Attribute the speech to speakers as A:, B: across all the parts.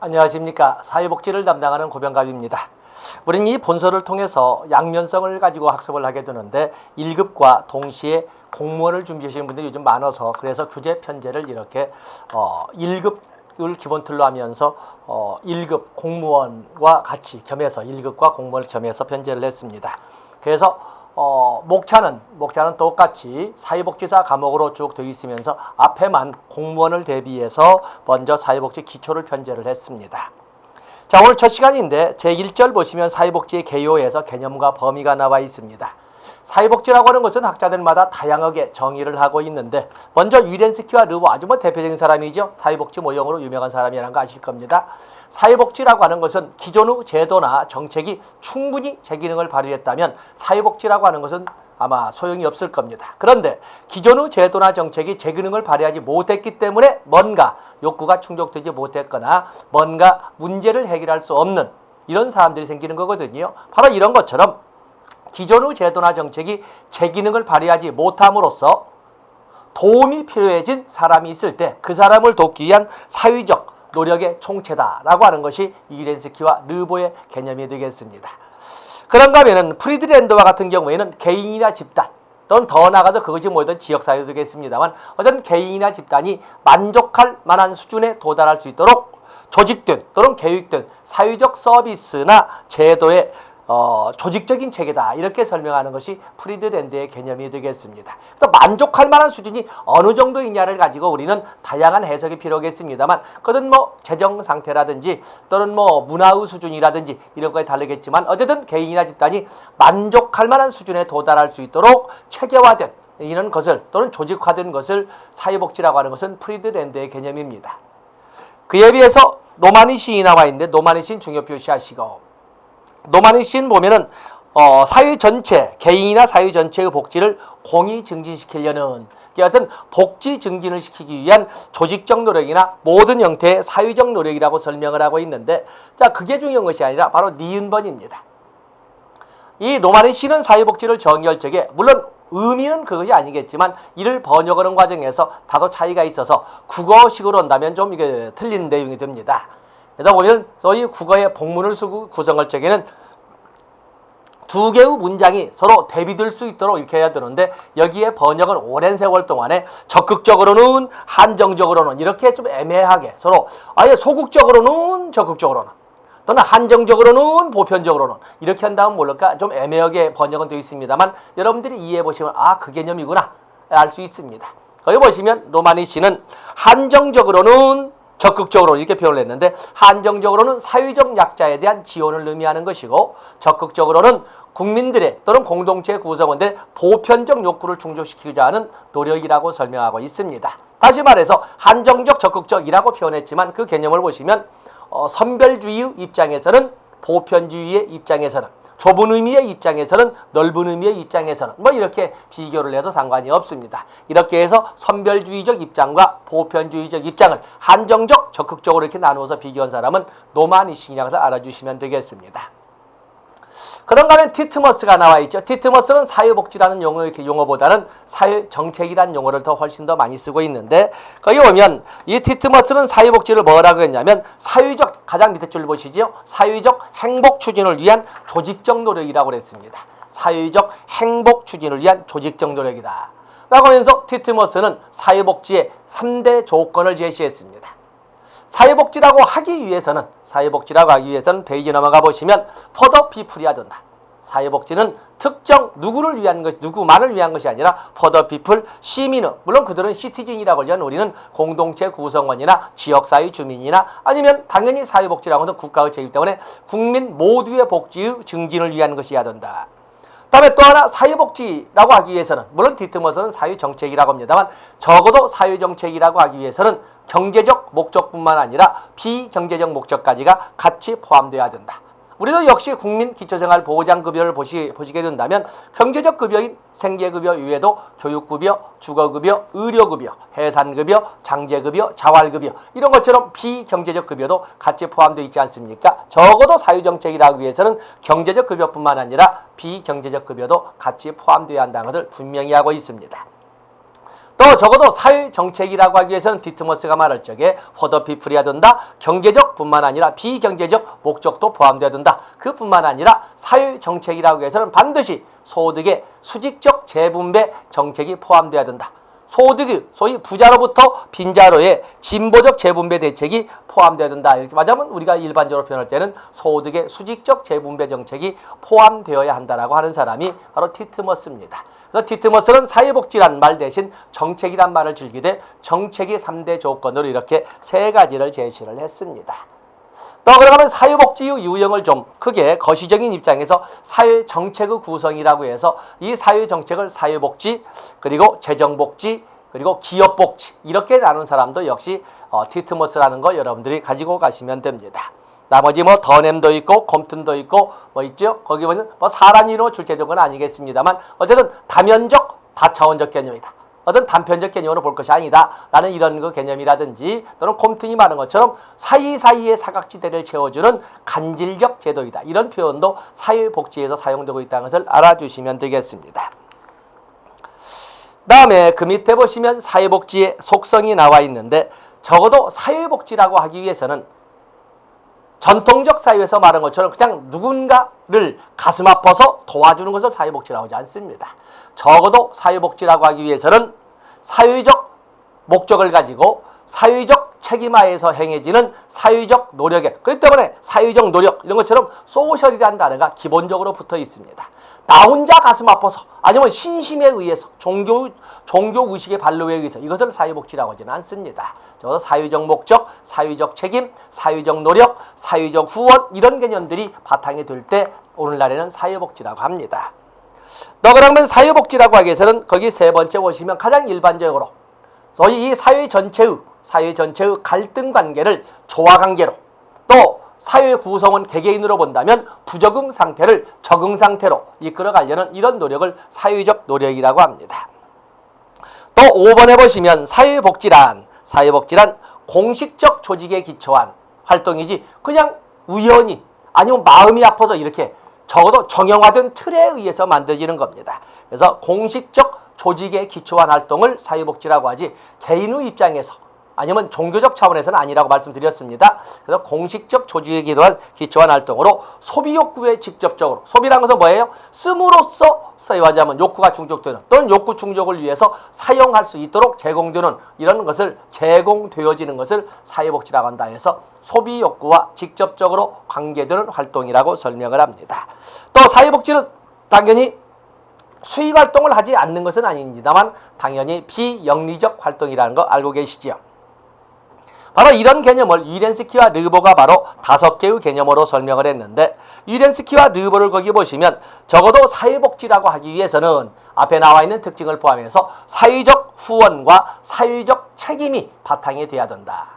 A: 안녕하십니까. 사회복지를 담당하는 고병갑입니다. 우리는 이 본서를 통해서 양면성을 가지고 학습을 하게 되는데 1급과 동시에 공무원을 준비하시는 분들이 요즘 많아서 그래서 교재 편제를 이렇게 1급을 기본 틀로 하면서 1급 공무원과 같이 겸해서 1급과 공무원을 겸해서 편제를 했습니다. 그래서 목차는 똑같이 사회복지사 과목으로 쭉 되어 있으면서 앞에만 공무원을 대비해서 먼저 사회복지 기초를 편제를 했습니다. 자, 오늘 첫 시간인데 제1절 보시면 사회복지의 개요에서 개념과 범위가 나와 있습니다. 사회복지라고 하는 것은 학자들마다 다양하게 정의를 하고 있는데 먼저 위렌스키와 르보 아주 대표적인 사람이죠. 사회복지 모형으로 유명한 사람이라는 거 아실 겁니다. 사회복지라고 하는 것은 기존의 제도나 정책이 충분히 제 기능을 발휘했다면 사회복지라고 하는 것은 아마 소용이 없을 겁니다. 그런데 기존의 제도나 정책이 제 기능을 발휘하지 못했기 때문에 뭔가 욕구가 충족되지 못했거나 뭔가 문제를 해결할 수 없는 이런 사람들이 생기는 거거든요. 바로 이런 것처럼 기존의 제도나 정책이 제 기능을 발휘하지 못함으로써 도움이 필요해진 사람이 있을 때 그 사람을 돕기 위한 사회적 노력의 총체다라고 하는 것이 위렌스키와 르보의 개념이 되겠습니다. 그런가 하면 프리드랜드와 같은 경우에는 개인이나 집단 또는 더 나아가서 그것이 뭐든 지역사회도 되겠습니다만 어떤 개인이나 집단이 만족할 만한 수준에 도달할 수 있도록 조직된 또는 계획된 사회적 서비스나 제도의 조직적인 체계다 이렇게 설명하는 것이 프리드랜드의 개념이 되겠습니다. 그래서 만족할 만한 수준이 어느 정도이냐를 가지고 우리는 다양한 해석이 필요하겠습니다만 그것은 재정 상태라든지 또는 문화의 수준이라든지 이런 거에 다르겠지만 어쨌든 개인이나 집단이 만족할 만한 수준에 도달할 수 있도록 체계화된 이런 것을 또는 조직화된 것을 사회복지라고 하는 것은 프리드랜드의 개념입니다. 그에 비해서 노마니 시인이 나와 있는데 노마니 시인 중요 표시하시고 노마니 시인 보면은 사회 전체, 개인이나 사회 전체의 복지를 공히 증진시키려는 어떤 복지 증진을 시키기 위한 조직적 노력이나 모든 형태의 사회적 노력이라고 설명을 하고 있는데 자, 그게 중요한 것이 아니라 바로 니은번입니다. 이 노마니 시인은 사회복지를 정의할 적에 물론 의미는 그것이 아니겠지만 이를 번역하는 과정에서 다소 차이가 있어서 국어식으로 한다면 좀 이게 틀린 내용이 됩니다. 그러다 보면 저희 국어의 복문을 쓰고 구성할 적에는 두 개의 문장이 서로 대비될 수 있도록 이렇게 해야 되는데 여기에 번역은 오랜 세월 동안에 적극적으로는 한정적으로는 이렇게 좀 애매하게 서로 아예 소극적으로는 적극적으로는 또는 한정적으로는 보편적으로는 이렇게 한다면 모를까 좀 애매하게 번역은 되어 있습니다만 여러분들이 이해해 보시면 아, 그 개념이구나 알 수 있습니다. 거기 보시면 노마니 씨는 한정적으로는 적극적으로 이렇게 표현을 했는데 한정적으로는 사회적 약자에 대한 지원을 의미하는 것이고 적극적으로는 국민들의 또는 공동체 구성원들의 보편적 욕구를 충족시키고자 하는 노력이라고 설명하고 있습니다. 다시 말해서 한정적, 적극적이라고 표현했지만 그 개념을 보시면 선별주의의 입장에서는 보편주의의 입장에서는 좁은 의미의 입장에서는 넓은 의미의 입장에서는 이렇게 비교를 해도 상관이 없습니다. 이렇게 해서 선별주의적 입장과 보편주의적 입장을 한정적, 적극적으로 이렇게 나누어서 비교한 사람은 노마니 시인이라고 해서 알아주시면 되겠습니다. 그런가 하면 티트머스가 나와 있죠. 티트머스는 사회복지라는 용어보다는 사회정책이라는 용어를 훨씬 더 많이 쓰고 있는데 거기 보면 이 티트머스는 사회복지를 뭐라고 했냐면 사회적, 가장 밑에 줄 보시죠. 사회적 행복 추진을 위한 조직적 노력이라고 했습니다. 사회적 행복 추진을 위한 조직적 노력이다 라고 하면서 티트머스는 사회복지의 3대 조건을 제시했습니다. 사회복지라고 하기 위해서는 페이지 넘어가 보시면 for the people이야 된다. 사회복지는 특정 누구를 위한 것, 누구만을 위한 것이 아니라 for the people, 시민은 물론 그들은 시티즌이라고 하지만 우리는 공동체 구성원이나 지역사회 주민이나 아니면 당연히 사회복지라고 하는 국가의 책임 때문에 국민 모두의 복지의 증진을 위한 것이어야 된다. 다음에 또 하나 사회복지라고 하기 위해서는 물론 티트머스는 사회정책이라고 합니다만 적어도 사회정책이라고 하기 위해서는 경제적 목적뿐만 아니라 비경제적 목적까지가 같이 포함되어야 된다. 우리도 역시 국민 기초생활보장급여를 보시게 된다면 경제적 급여인 생계급여 이외에도 교육급여, 주거급여, 의료급여, 해산급여, 장제급여, 자활급여 이런 것처럼 비경제적 급여도 같이 포함되어 있지 않습니까? 적어도 사회정책이라고 하기 위해서는 경제적 급여뿐만 아니라 비경제적 급여도 같이 포함되어야 한다는 것을 분명히 하고 있습니다. 또 적어도 사회정책이라고 하기 위해서는 디트머스가 말할 적에 포더피플이어야 된다. 경제적 뿐만 아니라 비경제적 목적도 포함되어야 된다. 그뿐만 아니라 사회정책이라고 해서는 반드시 소득의 수직적 재분배 정책이 포함되어야 된다. 소득이 소위 부자로부터 빈자로의 진보적 재분배 대책이 포함되어야 된다. 이렇게 말하면 우리가 일반적으로 표현할 때는 소득의 수직적 재분배 정책이 포함되어야 한다라고 하는 사람이 바로 디트머스입니다. 그래서 디트머스는 사회복지란 말 대신 정책이란 말을 즐기되 정책의 3대 조건으로 이렇게 3가지를 제시를 했습니다. 또 그러면 사회복지의 유형을 좀 크게 거시적인 입장에서 사회정책의 구성이라고 해서 이 사회정책을 사회복지, 그리고 재정복지, 그리고 기업복지 이렇게 나눈 사람도 역시 디트머스라는 거 여러분들이 가지고 가시면 됩니다. 나머지 뭐 더넴도 있고 콤튼도 있고 뭐 있죠. 거기 보면 뭐 사람 이름으로 출제된 건 아니겠습니다만 어쨌든 다면적 다차원적 개념이다. 어떤 단편적 개념으로 볼 것이 아니다 라는 이런 그 개념이라든지 또는 콤튼이 말한 것처럼 사이사이의 사각지대를 채워주는 간질적 제도이다. 이런 표현도 사회복지에서 사용되고 있다는 것을 알아주시면 되겠습니다. 다음에 그 밑에 보시면 사회복지의 속성이 나와 있는데 적어도 사회복지라고 하기 위해서는 전통적 사회에서 말한 것처럼 그냥 누군가를 가슴 아파서 도와주는 것을 사회복지라고 하지 않습니다. 적어도 사회복지라고 하기 위해서는 사회적 목적을 가지고 사회적 책임하에서 행해지는 사회적 노력에, 그렇기 때문에 사회적 노력 이런 것처럼 소셜이라는 단어가 기본적으로 붙어 있습니다. 나 혼자 가슴 아파서 아니면 신심에 의해서 종교의식의 발로에 의해서 이것을 사회복지라고 하지는 않습니다. 적어도 사회적 목적, 사회적 책임, 사회적 노력, 사회적 후원 이런 개념들이 바탕이 될 때 오늘날에는 사회복지라고 합니다. 또 그러면 사회복지라고 하기 위해서는 거기 3번째 보시면 가장 일반적으로 소위 이 사회 전체의 갈등 관계를 조화 관계로 또 사회 구성원 개개인으로 본다면 부적응 상태를 적응 상태로 이끌어가려는 이런 노력을 사회적 노력이라고 합니다. 또 5번에 보시면 사회복지란 공식적 조직에 기초한 활동이지 그냥 우연히 아니면 마음이 아파서 이렇게 적어도 정형화된 틀에 의해서 만들어지는 겁니다. 그래서 공식적 조직에 기초한 활동을 사회복지라고 하지 개인의 입장에서 아니면 종교적 차원에서는 아니라고 말씀드렸습니다. 그래서 공식적 조직에 기초한 활동으로 소비 욕구에 직접적으로, 소비라는 것은 뭐예요? 씀으로써 사용하자면 욕구가 충족되는 또는 욕구 충족을 위해서 사용할 수 있도록 제공되는 이런 것을 제공되어지는 것을 사회복지라고 한다 해서 소비 욕구와 직접적으로 관계되는 활동이라고 설명을 합니다. 또 사회복지는 당연히 수익 활동을 하지 않는 것은 아닙니다만 당연히 비영리적 활동이라는 거 알고 계시지요. 바로 이런 개념을 위렌스키와 르보가 바로 5개의 개념으로 설명을 했는데 위렌스키와 르보를 거기 보시면 적어도 사회복지라고 하기 위해서는 앞에 나와 있는 특징을 포함해서 사회적 후원과 사회적 책임이 바탕이 돼야 된다.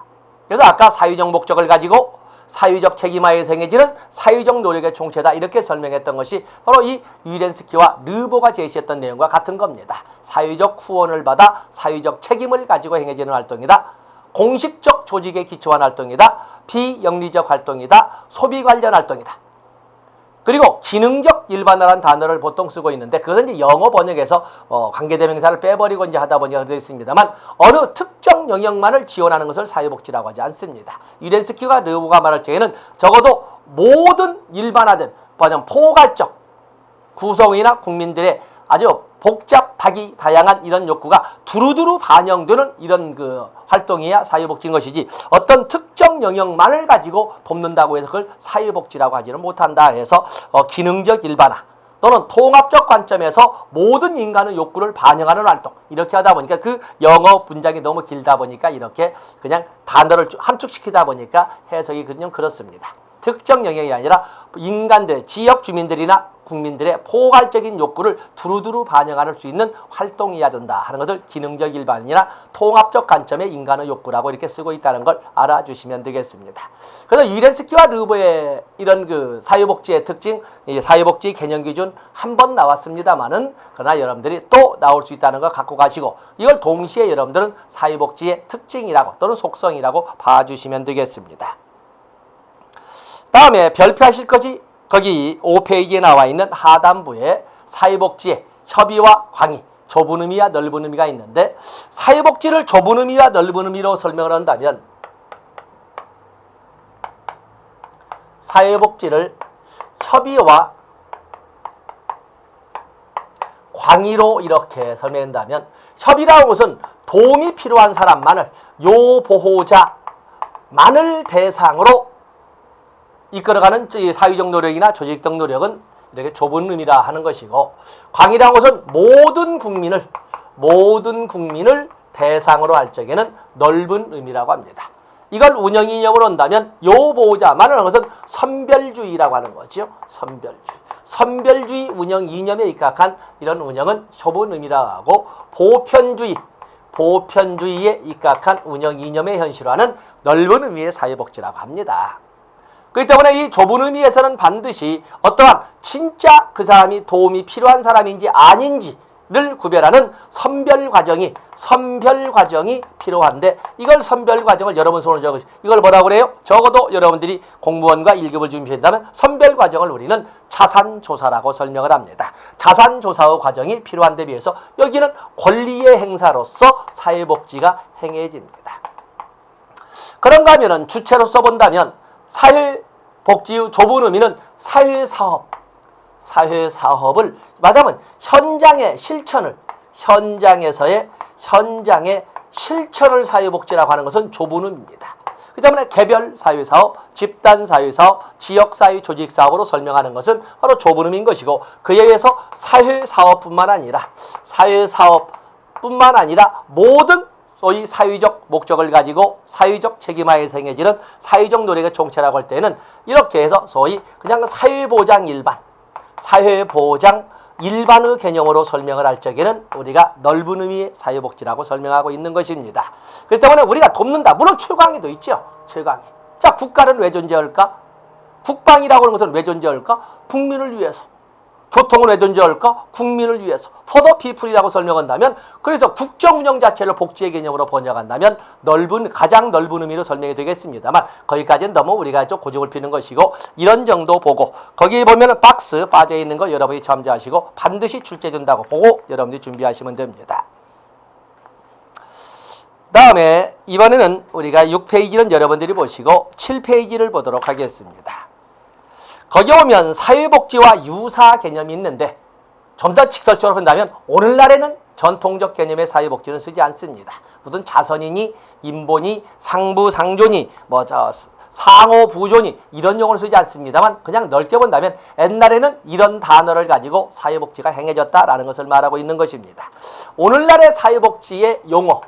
A: 그래서 아까 사회적 목적을 가지고 사회적 책임하에 행해지는 사회적 노력의 총체다 이렇게 설명했던 것이 바로 이 위렌스키와 르보가 제시했던 내용과 같은 겁니다. 사회적 후원을 받아 사회적 책임을 가지고 행해지는 활동이다. 공식적 조직에 기초한 활동이다. 비영리적 활동이다. 소비 관련 활동이다. 그리고 기능적 일반화라는 단어를 보통 쓰고 있는데 그것은 이제 영어 번역에서 관계대명사를 빼버리고 이제 하다 보니까 되어 있습니다만 어느 특정 영역만을 지원하는 것을 사회복지라고 하지 않습니다. 위렌스키와 르보가 말할 적에는 적어도 모든 일반화된 포괄적 구성이나 국민들의 아주 복잡하기 다양한 이런 욕구가 두루두루 반영되는 이런 그 활동이야 사회복지인 것이지 어떤 특정 영역만을 가지고 돕는다고 해서 그걸 사회복지라고 하지는 못한다 해서 기능적 일반화 또는 통합적 관점에서 모든 인간의 욕구를 반영하는 활동 이렇게 하다 보니까 그 영어 문장이 너무 길다 보니까 이렇게 그냥 단어를 함축시키다 보니까 해석이 그냥 그렇습니다. 특정 영역이 아니라 인간들, 지역 주민들이나 국민들의 포괄적인 욕구를 두루두루 반영할 수 있는 활동이어야 된다 하는 것을 기능적 일반이나 통합적 관점의 인간의 욕구라고 이렇게 쓰고 있다는 걸 알아주시면 되겠습니다. 그래서 위렌스키와 르보의 이런 그 사회복지의 특징, 사회복지 개념 기준 한 번 나왔습니다만은 그러나 여러분들이 또 나올 수 있다는 걸 갖고 가시고 이걸 동시에 여러분들은 사회복지의 특징이라고 또는 속성이라고 봐주시면 되겠습니다. 다음에 별표하실 것이 거기 5페이지에 나와 있는 하단부에 사회복지의 협의와 광의, 좁은 의미와 넓은 의미가 있는데 사회복지를 좁은 의미와 넓은 의미로 설명을 한다면 사회복지를 협의와 광의로 이렇게 설명한다면 협의라는 것은 도움이 필요한 사람만을 요보호자만을 대상으로 이끌어가는 사회적 노력이나 조직적 노력은 이렇게 좁은 의미라 하는 것이고 광의라는 것은 모든 국민을 대상으로 할 적에는 넓은 의미라고 합니다. 이걸 운영 이념으로 한다면 요보호자만을 하는 것은 선별주의라고 하는 거죠. 선별주의 운영 이념에 입각한 이런 운영은 좁은 의미라고 하고 보편주의에 입각한 운영 이념의 현실화는 넓은 의미의 사회복지라고 합니다. 그렇기 때문에 이 좁은 의미에서는 반드시 어떠한 진짜 그 사람이 도움이 필요한 사람인지 아닌지를 구별하는 선별 과정이 필요한데 이걸 선별 과정을 여러분 손으로 적으시고 이걸 뭐라고 그래요? 적어도 여러분들이 공무원과 1급을 준비한다면 선별 과정을 우리는 자산조사라고 설명을 합니다. 자산조사의 과정이 필요한 데 비해서 여기는 권리의 행사로서 사회복지가 행해집니다. 그런가 하면은 주체로서 본다면 사회복지의 좁은 의미는 사회사업을 말하자면 현장의 실천을 사회복지라고 하는 것은 좁은 의미입니다. 그 때문에 개별 사회사업, 집단 사회사업, 지역사회 조직사업으로 설명하는 것은 바로 좁은 의미인 것이고 그에 의해서 사회사업뿐만 아니라 모든 소위 사회적 목적을 가지고 사회적 책임하에서 행해지는 사회적 노력의 총체라고 할 때는 이렇게 해서 소위 그냥 사회보장 일반의 개념으로 설명을 할 적에는 우리가 넓은 의미의 사회복지라고 설명하고 있는 것입니다. 그렇기 때문에 우리가 돕는다. 물론 최강의도 있죠. 최강의. 자, 국가는 왜 존재할까? 국방이라고 하는 것은 왜 존재할까? 국민을 위해서. 교통은 왜 존재할까? 국민을 위해서. For the people이라고 설명한다면 그래서 국정 운영 자체를 복지의 개념으로 번역한다면 가장 넓은 의미로 설명이 되겠습니다만 거기까지는 너무 우리가 좀 고집을 피는 것이고 이런 정도 보고 거기에 보면은 박스 빠져있는 거 여러분이 참조하시고 반드시 출제된다고 보고 여러분들이 준비하시면 됩니다. 다음에 이번에는 우리가 6페이지는 여러분들이 보시고 7페이지를 보도록 하겠습니다. 거기 오면 사회복지와 유사 개념이 있는데 좀 더 직설적으로 본다면 오늘날에는 전통적 개념의 사회복지는 쓰지 않습니다. 무슨 자선이니 인보니 상부상조니 상호부조니 이런 용어를 쓰지 않습니다만 그냥 넓게 본다면 옛날에는 이런 단어를 가지고 사회복지가 행해졌다라는 것을 말하고 있는 것입니다. 오늘날의 사회복지의 용어,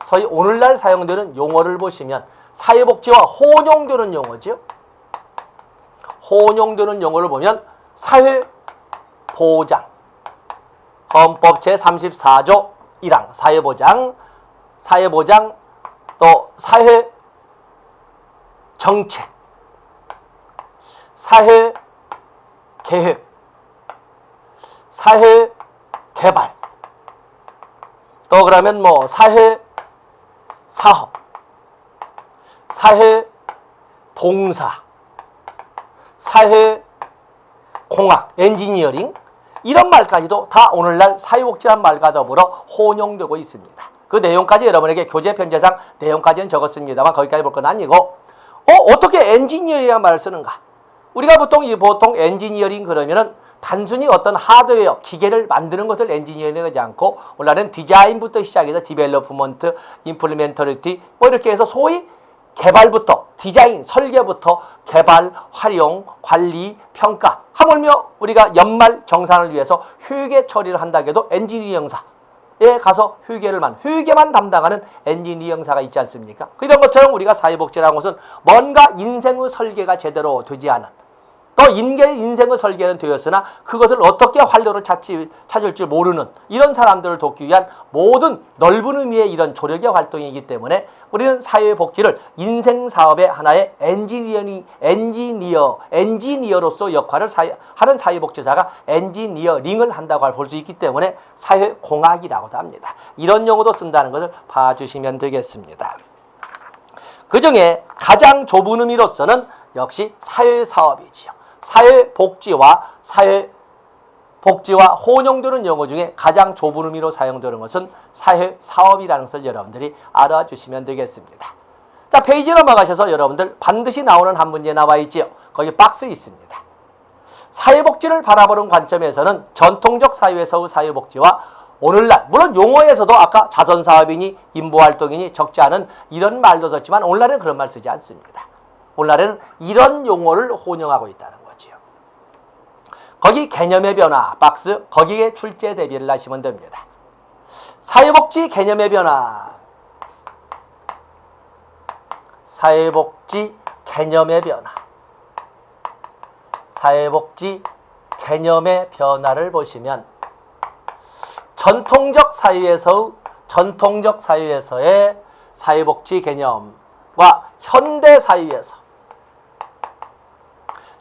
A: 소위 오늘날 사용되는 용어를 보시면 사회복지와 혼용되는 용어죠. 혼용되는 용어를 보면 사회보장, 헌법 제34조 1항 사회보장, 또 사회정책, 사회계획, 사회개발, 또 그러면 사회사업, 사회봉사, 사회공학, 엔지니어링 이런 말까지도 다 오늘날 사회복지란 말과 더불어 혼용되고 있습니다. 그 내용까지 여러분에게 교재 편제상 내용까지는 적었습니다만 거기까지 볼 건 아니고 어떻게 엔지니어링이라는 말을 쓰는가? 우리가 보통 엔지니어링 그러면은 단순히 어떤 하드웨어, 기계를 만드는 것을 엔지니어링 하지 않고 오늘날은 디자인부터 시작해서 디벨로프먼트, 임플리멘터리티 이렇게 해서 소위 개발부터 디자인, 설계부터 개발, 활용, 관리, 평가 하물며 우리가 연말 정산을 위해서 회계 처리를 한다고 해도 엔지니어링 사에 가서 회계만 담당하는 엔지니어링 사가 있지 않습니까? 이런 것처럼 우리가 사회복지라는 것은 뭔가 인생의 설계가 제대로 되지 않은 또 인생의 설계는 되었으나 그것을 어떻게 활로를 찾을지 모르는 이런 사람들을 돕기 위한 모든 넓은 의미의 이런 조력의 활동이기 때문에 우리는 사회복지를 인생사업의 하나의 엔지니어로서 역할을 하는 사회복지사가 엔지니어링을 한다고 볼 수 있기 때문에 사회공학이라고도 합니다. 이런 용어도 쓴다는 것을 봐주시면 되겠습니다. 그 중에 가장 좁은 의미로서는 역시 사회사업이지요. 사회복지와 복지와 혼용되는 용어 중에 가장 좁은 의미로 사용되는 것은 사회 사업이라는 것을 여러분들이 알아주시면 되겠습니다. 자, 페이지 넘어가셔서 여러분들 반드시 나오는 한 문제 나와 있지요. 거기 박스 있습니다. 사회복지를 바라보는 관점에서는 전통적 사회에서의 사회복지와 오늘날 물론 용어에서도 아까 자선사업이니 인보활동이니 적지 않은 이런 말도 썼지만 오늘날에는 그런 말 쓰지 않습니다. 오늘날에는 이런 용어를 혼용하고 있다는 거지요. 거기 개념의 변화 박스 거기에 출제 대비를 하시면 됩니다. 사회복지 개념의 변화, 사회복지 개념의 변화, 사회복지 개념의 변화를 보시면 전통적 사회에서의 사회복지 개념과 현대 사회에서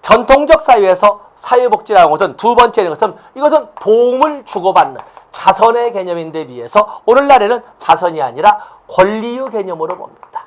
A: 전통적 사회에서 사회복지라는 것은 두 번째는 것은 이것은 도움을 주고받는 자선의 개념인데 비해서 오늘날에는 자선이 아니라 권리의 개념으로 봅니다.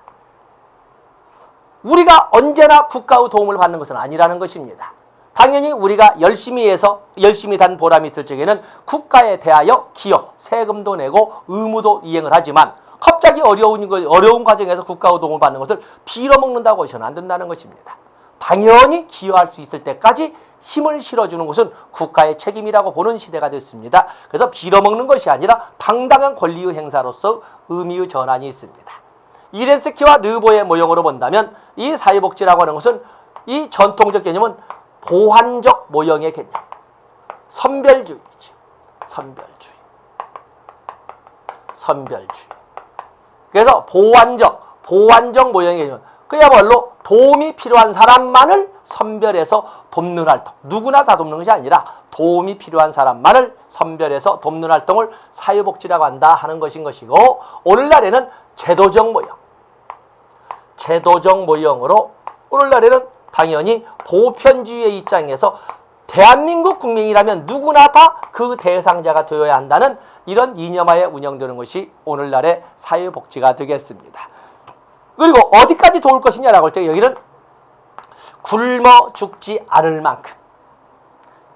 A: 우리가 언제나 국가의 도움을 받는 것은 아니라는 것입니다. 당연히 우리가 열심히 해서 열심히 단 보람이 있을 적에는 국가에 대하여 기여, 세금도 내고 의무도 이행을 하지만 갑자기 어려운 과정에서 국가의 도움을 받는 것을 빌어먹는다고 해서는 안 된다는 것입니다. 당연히 기여할 수 있을 때까지 힘을 실어주는 것은 국가의 책임이라고 보는 시대가 됐습니다. 그래서 빌어먹는 것이 아니라 당당한 권리의 행사로서 의미의 전환이 있습니다. 이렌스키와 르보의 모형으로 본다면 이 사회복지라고 하는 것은 이 전통적 개념은 보완적 모형의 개념, 선별주의죠. 선별주의. 그래서 보완적 모형의 개념, 그야말로 도움이 필요한 사람만을 선별해서 돕는 활동, 누구나 다 돕는 것이 아니라 도움이 필요한 사람만을 선별해서 돕는 활동을 사회복지라고 한다 하는 것인 것이고, 오늘날에는 제도적 모형으로 오늘날에는 당연히 보편주의의 입장에서 대한민국 국민이라면 누구나 다 그 대상자가 되어야 한다는 이런 이념하에 운영되는 것이 오늘날의 사회복지가 되겠습니다. 그리고 어디까지 도울 것이냐라고 할 때 여기는 굶어 죽지 않을 만큼,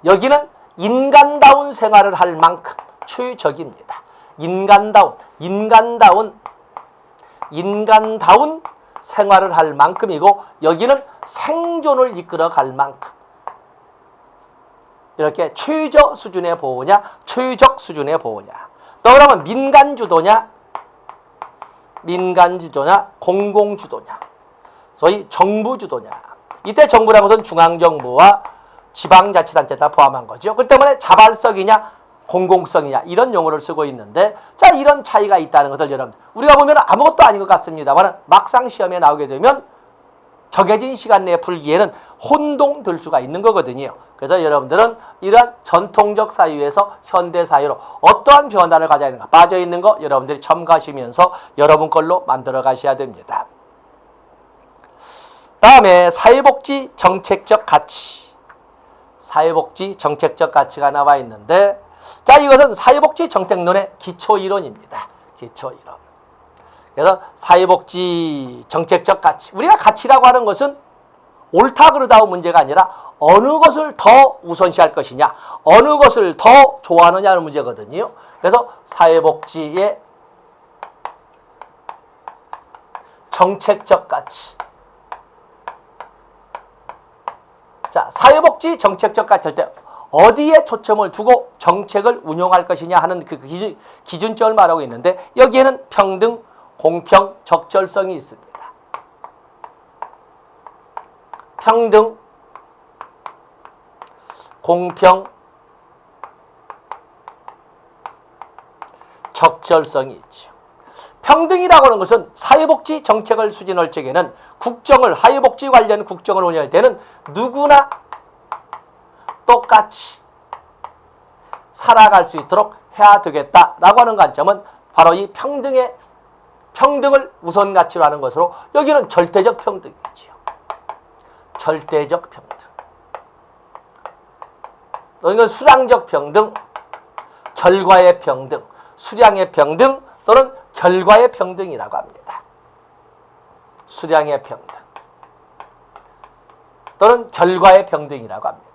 A: 여기는 인간다운 생활을 할 만큼 최적입니다. 인간다운 생활을 할 만큼이고, 여기는 생존을 이끌어 갈 만큼, 이렇게 최적 수준의 보호냐, 또 그러면 민간주도냐, 공공주도냐, 소위 정부주도냐. 이때 정부라는 것은 중앙정부와 지방자치단체 다 포함한 거죠. 그 때문에 자발성이냐 공공성이냐 이런 용어를 쓰고 있는데, 자, 이런 차이가 있다는 것을 여러분 우리가 보면 아무것도 아닌 것 같습니다만 막상 시험에 나오게 되면 정해진 시간 내에 풀기에는 혼동될 수가 있는 거거든요. 그래서 여러분들은 이러한 전통적 사회에서 현대 사회로 어떠한 변화를 가져야 하는가, 빠져있는 거 여러분들이 첨가하시면서 여러분 걸로 만들어 가셔야 됩니다. 다음에 사회복지 정책적 가치가 나와 있는데, 자, 이것은 사회복지 정책론의 기초이론입니다. 그래서 사회복지 정책적 가치, 우리가 가치라고 하는 것은 옳다 그르다의 문제가 아니라 어느 것을 더 우선시할 것이냐, 어느 것을 더 좋아하느냐는 문제거든요. 그래서 사회복지의 정책적 가치. 자, 사회복지 정책적 가치 할 때 어디에 초점을 두고 정책을 운용할 것이냐 하는 그 기준점을 말하고 있는데, 여기에는 평등, 공평, 적절성이 있습니다. 평등, 공평, 적절성이 있죠. 평등이라고 하는 것은 사회복지 정책을 추진할 적에는 사회복지 관련 국정을 운영할 때는 누구나 똑같이 살아갈 수 있도록 해야 되겠다라고 하는 관점은 바로 이 평등을 우선 가치로 하는 것으로, 여기는 절대적 평등이지요. 절대적 평등. 이건 수량적 평등, 결과의 평등, 수량의 평등 또는 결과의 평등이라고 합니다. 수량의 평등 또는 결과의 평등이라고 합니다.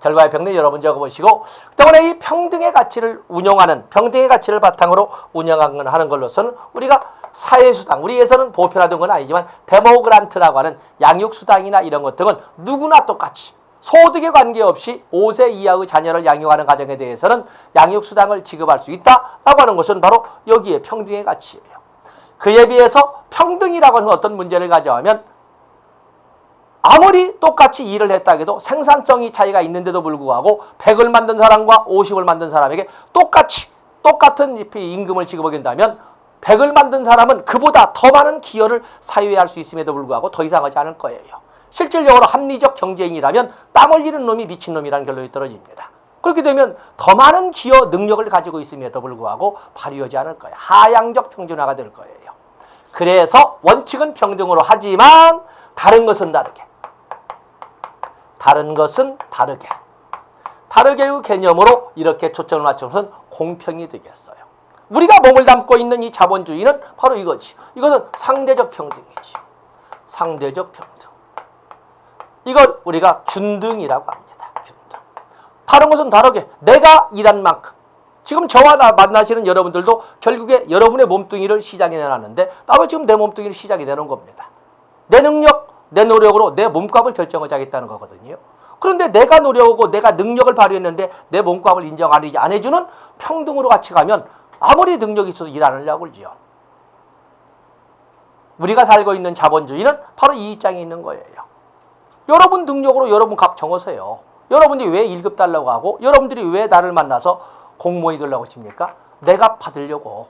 A: 결과의 평등 여러분 적어보시고, 그동안에 이 평등의 가치를 운용하는, 평등의 가치를 바탕으로 운영하는 걸로서는 우리가 사회수당, 우리에서는 보편화된 건 아니지만 데모그란트라고 하는 양육수당이나 이런 것 등은 누구나 똑같이 소득에 관계없이 5세 이하의 자녀를 양육하는 가정에 대해서는 양육수당을 지급할 수 있다라고 하는 것은 바로 여기에 평등의 가치예요. 그에 비해서 평등이라고 하는 어떤 문제를 가져가면 아무리 똑같이 일을 했다 해도 생산성이 차이가 있는데도 불구하고 100을 만든 사람과 50을 만든 사람에게 똑같은 임금을 지급하게 된다면 100을 만든 사람은 그보다 더 많은 기여를 사회에 할 수 있음에도 불구하고 더 이상 하지 않을 거예요. 실질적으로 합리적 경쟁이라면 땀 흘리는 놈이 미친놈이라는 결론이 떨어집니다. 그렇게 되면 더 많은 기여 능력을 가지고 있음에도 불구하고 발휘하지 않을 거예요. 하향적 평준화가 될 거예요. 그래서 원칙은 평등으로 하지만 다른 것은 다르게. 다른 것은 다르게. 다르게의 개념으로 이렇게 초점을 맞춰서는 공평이 되겠어요. 우리가 몸을 담고 있는 이 자본주의는 바로 이거지. 이것은 상대적 평등이지. 상대적 평등. 이걸 우리가 균등이라고 합니다. 균등. 다른 것은 다르게 내가 일한 만큼. 지금 저와 만나시는 여러분들도 결국에 여러분의 몸뚱이를 시작해 내놨는데 나도 지금 내 몸뚱이를 시작해 내놓은 겁니다. 내 능력, 내 노력으로 내 몸값을 결정하자겠다는 거거든요. 그런데 내가 노력하고 내가 능력을 발휘했는데 내 몸값을 인정 안 해주는 평등으로 같이 가면 아무리 능력이 있어도 일 안 하려고 그러지요. 우리가 살고 있는 자본주의는 바로 이 입장에 있는 거예요. 여러분 능력으로 여러분 값 정하세요. 여러분들이 왜 1급 달라고 하고 여러분들이 왜 나를 만나서 공무원이 되려고 하십니까? 내가 받으려고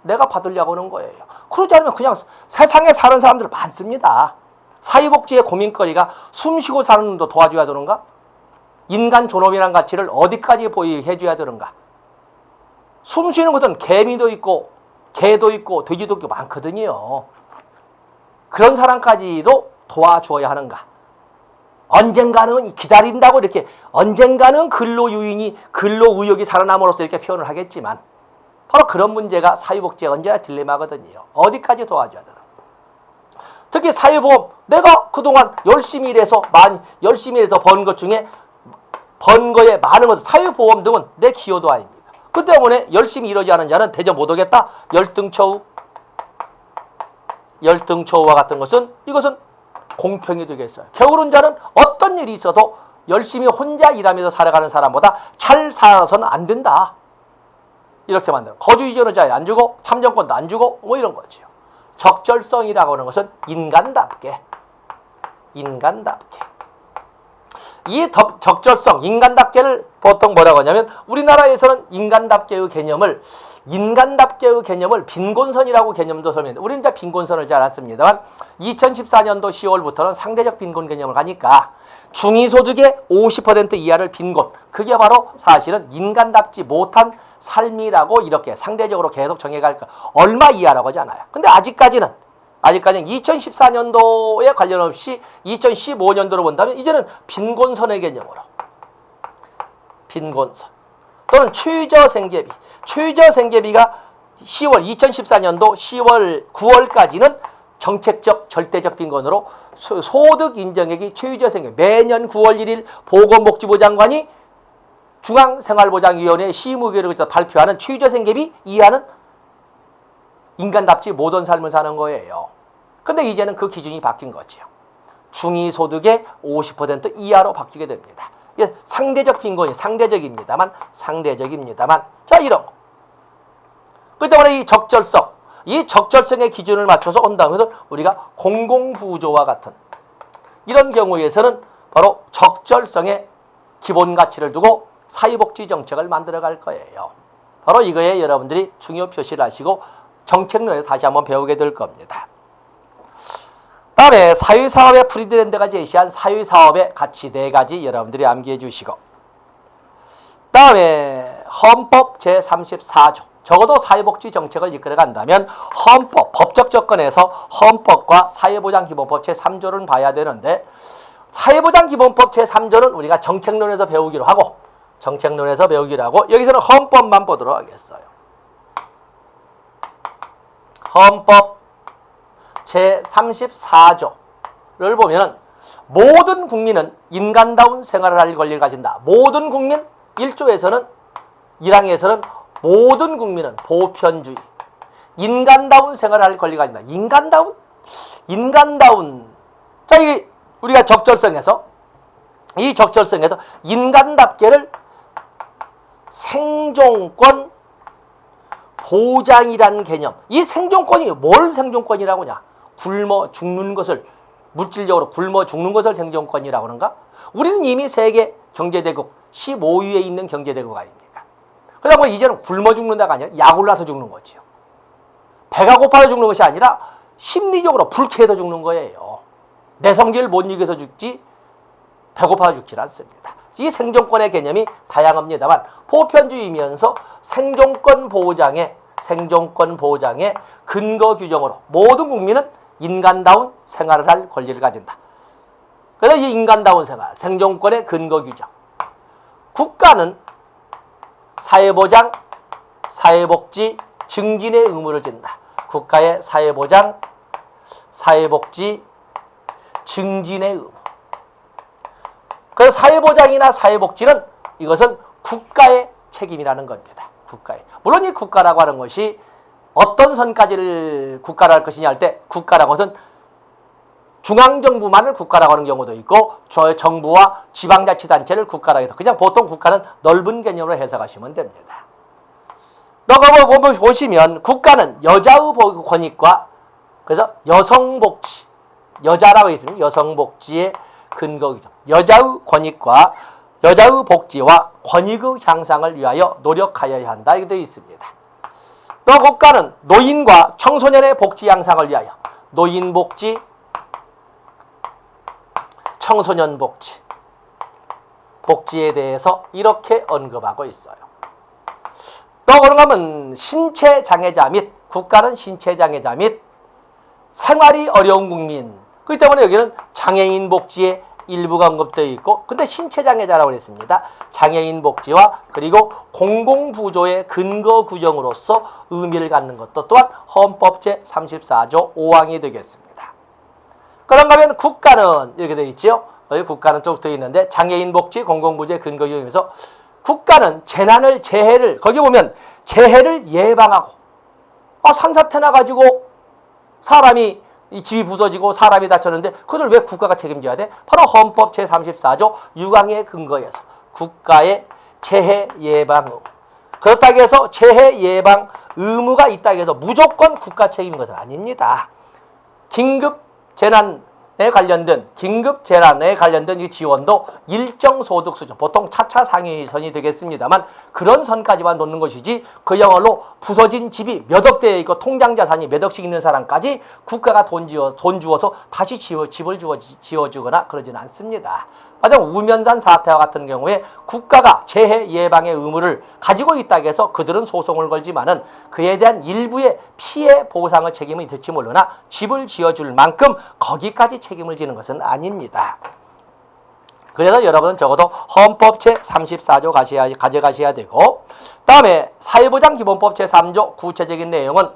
A: 하는 거예요. 그러지 않으면 그냥 세상에 사는 사람들 많습니다. 사회복지의 고민거리가 숨쉬고 사는 놈도 도와줘야 되는가? 인간 존엄이라는 가치를 어디까지 해줘야 되는가? 숨쉬는 것은 개미도 있고 개도 있고 돼지도 있고 많거든요. 그런 사람까지도 도와줘야 하는가? 언젠가는 기다린다고 이렇게 언젠가는 근로유인이 근로의욕이 살아남으로써 이렇게 표현을 하겠지만 바로 그런 문제가 사회복지의 언제나 딜레마거든요. 어디까지 도와줘야 되나? 특히 사회보험, 내가 그동안 열심히 일해서 번 것 중에 번 거에 많은 것, 사회보험 등은 내 기여도 아닙니까? 그 때문에 열심히 일하지 않은 자는 대접 못 오겠다. 열등처우와 같은 것은 이것은 공평이 되겠어요. 게으른 자는 어떤 일이 있어도 열심히 혼자 일하면서 살아가는 사람보다 잘 살아서는 안 된다. 이렇게 만들어. 거주 이전의 자에 안 주고 참정권도 안 주고 뭐 이런 거죠. 적절성이라고 하는 것은 인간답게 이 적절성, 인간답게를 보통 뭐라고 하냐면 우리나라에서는 인간답게의 개념을 빈곤선이라고 개념도 설명합니다. 우리는 이제 빈곤선을 잘 안 씁니다만 2014년도 10월부터는 상대적 빈곤 개념을 가니까 중위소득의 50% 이하를 빈곤, 그게 바로 사실은 인간답지 못한 삶이라고 이렇게 상대적으로 계속 정해갈 거. 얼마 이하라고 하지 않아요. 근데 아직까지는 2014년도에 관련 없이 2015년도로 본다면 이제는 빈곤선의 개념으로 빈곤선 또는 최저생계비가 2014년도 10월 9월까지는 정책적 절대적 빈곤으로 소득 인정액이 최저생계비 매년 9월 1일 보건복지부 장관이 중앙생활보장위원회 시의회를 발표하는 최저생계비 이하는 인간답지 못한 삶을 사는 거예요. 근데 이제는 그 기준이 바뀐 거죠. 중위소득의 50% 이하로 바뀌게 됩니다. 이게 상대적 빈곤이 상대적입니다만 자 이런 거. 그 때문에 이 적절성의 기준을 맞춰서 온다고 해서 우리가 공공구조와 같은 이런 경우에서는 바로 적절성의 기본 가치를 두고 사회복지 정책을 만들어 갈 거예요. 바로 이거에 여러분들이 중요 표시를 하시고 정책론에 다시 한번 배우게 될 겁니다. 다음에 사회사업의 프리드랜드가 제시한 사회사업의 가치 4가지 여러분들이 암기해 주시고, 다음에 헌법 제34조 적어도 사회복지 정책을 이끌어 간다면 헌법, 법적 조건에서 헌법과 사회보장기본법 제3조를 봐야 되는데 사회보장기본법 제3조는 우리가 정책론에서 배우기로 하고 여기서는 헌법만 보도록 하겠어요. 헌법 제34조를 보면은 모든 국민은 인간다운 생활을 할 권리를 가진다. 모든 국민 1조에서는 1항에서는 모든 국민은 보편주의, 인간다운 생활을 할 권리가 가진다. 인간다운. 자, 이 우리가 적절성에서 인간답게를 생존권 보장이라는 개념. 이 생존권이 뭘 생존권이라고 하냐? 굶어 죽는 것을, 물질적으로 굶어 죽는 것을 생존권이라고 하는가? 우리는 이미 세계 경제대국 15위에 있는 경제대국 아닙니까? 그러다 보니 이제는 굶어 죽는다가 아니라 약을 나서 죽는 거지요. 배가 고파서 죽는 것이 아니라 심리적으로 불쾌해서 죽는 거예요. 내 성질을 못 이겨서 죽지 배고파서 죽지 않습니다. 이 생존권의 개념이 다양합니다만 보편주의이면서 생존권 보장의 근거 규정으로 모든 국민은 인간다운 생활을 할 권리를 가진다. 그래서 이 인간다운 생활, 생존권의 근거 규정. 국가는 사회보장, 사회복지, 증진의 의무를 진다. 국가의 사회보장, 사회복지, 증진의 의무. 그래서 사회보장이나 사회복지는 이것은 국가의 책임이라는 겁니다. 국가의. 물론 이 국가라고 하는 것이 어떤 선까지를 국가라 할 것이냐 할 때 국가라고 것은 중앙정부만을 국가라고 하는 경우도 있고 정부와 지방자치단체를 국가라고 해서 그냥 보통 국가는 넓은 개념으로 해석하시면 됩니다. 보시면 국가는 여자의 권익과 그래서 여성복지, 여자라고 있으면 여성복지의 근거 규정, 여자의 권익과 여자의 복지와 권익의 향상을 위하여 노력하여야 한다. 이렇게 되어 있습니다. 또 국가는 노인과 청소년의 복지 향상을 위하여 노인복지, 청소년 복지에 대해서 이렇게 언급하고 있어요. 또 그런가 하면 신체장애자 및 국가는 신체장애자 및 생활이 어려운 국민, 그렇기 때문에 여기는 장애인 복지에 일부가 언급되어 있고, 근데 신체장애자라고 했습니다. 장애인 복지와 그리고 공공부조의 근거 규정으로서 의미를 갖는 것도 또한 헌법 제34조 5항이 되겠습니다. 그런가 하면 국가는 이렇게 되어 있죠. 여기 국가는 쭉 되어 있는데 장애인 복지, 공공부조의 근거 규정에서 국가는 재해를 거기 보면 재해를 예방하고 산사태 나가지고 사람이 이 집이 부서지고 사람이 다쳤는데 그걸 왜 국가가 책임져야 돼? 바로 헌법 제34조 6항의 근거에서 국가의 재해 예방 의무. 그렇다고 해서 재해 예방 의무가 있다고 해서 무조건 국가 책임인 것은 아닙니다. 긴급 재난에 관련된 이 지원도 일정 소득 수준, 보통 차차 상위선이 되겠습니다만 그런 선까지만 놓는 것이지 그야말로 부서진 집이 몇 억대에 있고 통장 자산이 몇 억씩 있는 사람까지 국가가 돈 주어서 다시 집을 지어주거나 그러지는 않습니다. 맞아, 우면산 사태와 같은 경우에 국가가 재해 예방의 의무를 가지고 있다고 해서 그들은 소송을 걸지만은 그에 대한 일부의 피해 보상의 책임이 있을지 모르나 집을 지어줄 만큼 거기까지 책임을 지는 것은 아닙니다. 그래서 여러분은 적어도 헌법 제34조 가져가셔야 되고, 다음에 사회보장기본법 제3조 구체적인 내용은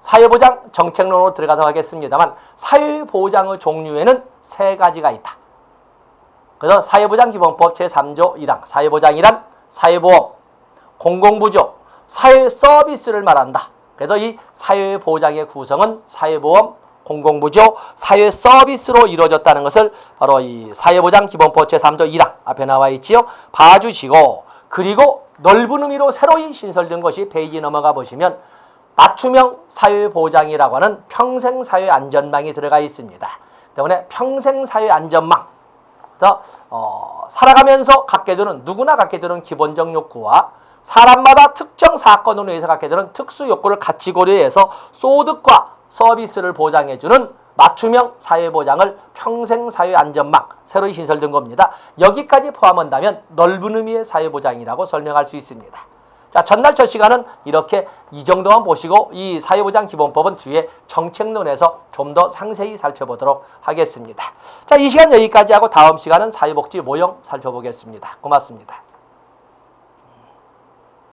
A: 사회보장 정책론으로 들어가서 하겠습니다만 사회보장의 종류에는 3가지가 있다. 그래서 사회보장기본법 제3조 1항, 사회보장이란 사회보험, 공공부조, 사회서비스를 말한다. 그래서 이 사회보장의 구성은 사회보험, 공공부조, 사회서비스로 이루어졌다는 것을 바로 이 사회보장기본법 제3조 1항 앞에 나와 있지요. 봐주시고, 그리고 넓은 의미로 새로이 신설된 것이 페이지 넘어가 보시면 맞춤형 사회보장이라고 하는 평생사회안전망이 들어가 있습니다. 때문에 평생사회안전망, 살아가면서 누구나 갖게 되는 기본적 욕구와 사람마다 특정 사건으로 인해서 갖게 되는 특수 욕구를 같이 고려해서 소득과 서비스를 보장해주는 맞춤형 사회보장을 평생사회안전망, 새로 신설된 겁니다. 여기까지 포함한다면 넓은 의미의 사회보장이라고 설명할 수 있습니다. 자, 전날 첫 시간은 이렇게 이 정도만 보시고 이 사회보장기본법은 뒤에 정책론에서 좀 더 상세히 살펴보도록 하겠습니다. 자, 이 시간 여기까지 하고 다음 시간은 사회복지 모형 살펴보겠습니다. 고맙습니다.